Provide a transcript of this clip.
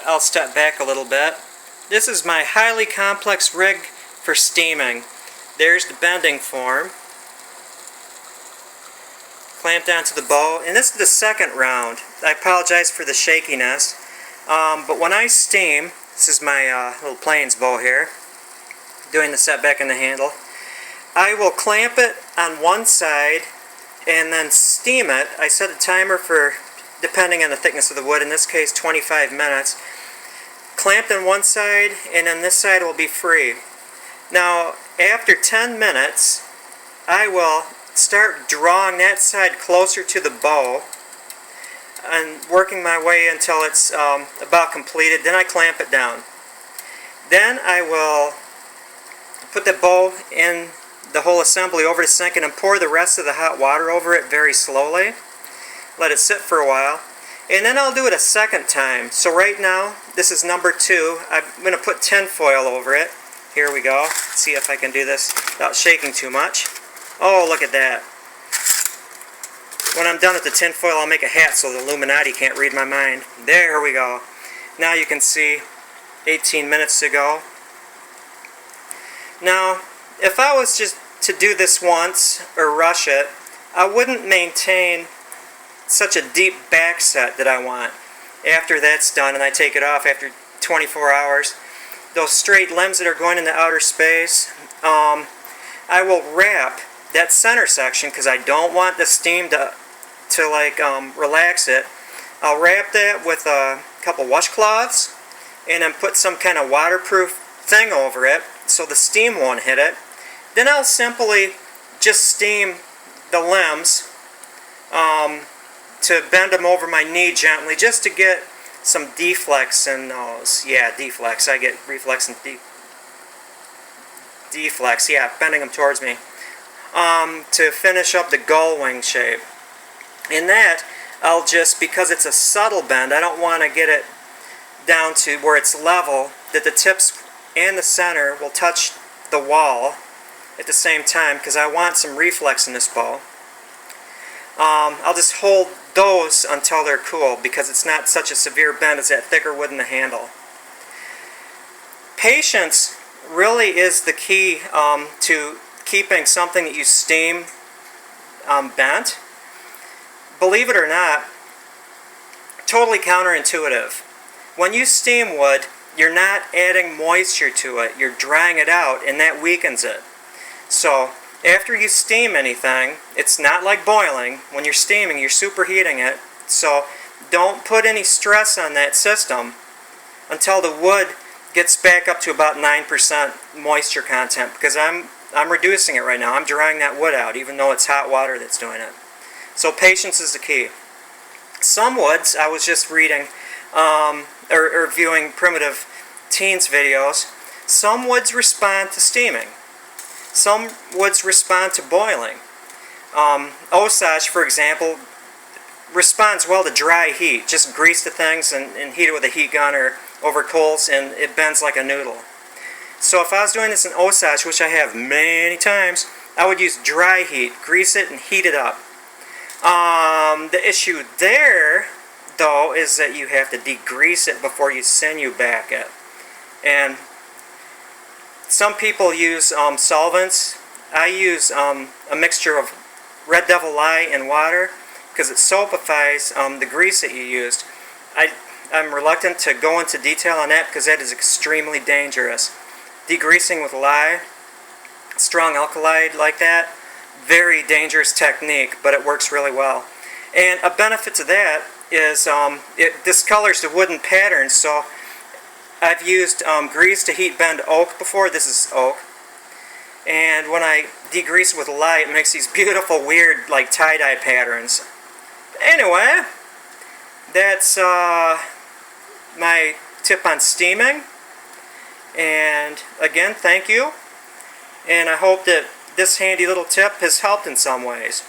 I'll step back a little bit. This is my highly complex rig for steaming. There's the bending form. Clamp down to the bow, and this is the second round. I apologize for the shakiness, but when I steam, this is my little plains bow here, doing the setback and the handle. I will clamp it on one side and then steam it. I set a timer for, depending on the thickness of the wood, in this case 25 minutes. Clamped on one side, and then this side will be free. Now after 10 minutes I will start drawing that side closer to the bow and working my way until it's about completed. Then I clamp it down. Then I will put the bow in the whole assembly over the sink and pour the rest of the hot water over it very slowly. Let it sit for a while. And then I'll do it a second time. So right now, this is number 2. I'm going to put tin foil over it. Here we go. Let's see if I can do this without shaking too much. Oh, look at that. When I'm done with the tin foil, I'll make a hat so the Illuminati can't read my mind. There we go. Now you can see 18 minutes to go. Now, if I was just to do this once or rush it, I wouldn't maintain such a deep back set that I want. After that's done and I take it off after 24 hours, those straight limbs that are going in the outer space, I will wrap that center section because I don't want the steam to relax it. I'll wrap that with a couple washcloths and then put some kind of waterproof thing over it so the steam won't hit it. Then I'll simply just steam the limbs to bend them over my knee gently just to get some deflex in those. Yeah, deflex. I get reflex and deflex. Yeah, bending them towards me. To finish up the gull wing shape. In that, I'll just, because it's a subtle bend, I don't want to get it down to where it's level, that the tips and the center will touch the wall at the same time, because I want some reflex in this bow. I'll just hold those until they're cool, because it's not such a severe bend as that thicker wood in the handle. Patience really is the key to keeping something that you steam bent. Believe it or not, totally counterintuitive. When you steam wood, you're not adding moisture to it, you're drying it out, and that weakens it. So after you steam anything, it's not like boiling. When you're steaming, you're superheating it. So don't put any stress on that system until the wood gets back up to about 9% moisture content, because I'm reducing it right now. I'm drying that wood out, even though it's hot water that's doing it. So patience is the key. Some woods, I was just reading or viewing Primitive Teens videos, some woods respond to steaming. Some woods respond to boiling. Osage, for example, responds well to dry heat. Just grease the things and heat it with a heat gun or over coals, and it bends like a noodle. So if I was doing this in Osage, which I have many times, I would use dry heat, grease it, and heat it up. The issue there, though, is that you have to degrease it before you sinew back it. And some people use solvents. I use a mixture of Red Devil Lye and water because it soapifies the grease that you used. I'm reluctant to go into detail on that because that is extremely dangerous. Degreasing with lye, strong alkali like that, very dangerous technique, but it works really well. And a benefit to that is it discolors the wooden patterns. So I've used grease to heat bend oak before. This is oak. And when I degrease with lye, it makes these beautiful, weird, like tie-dye patterns. Anyway, that's my tip on steaming. And again, thank you. And I hope that this handy little tip has helped in some ways.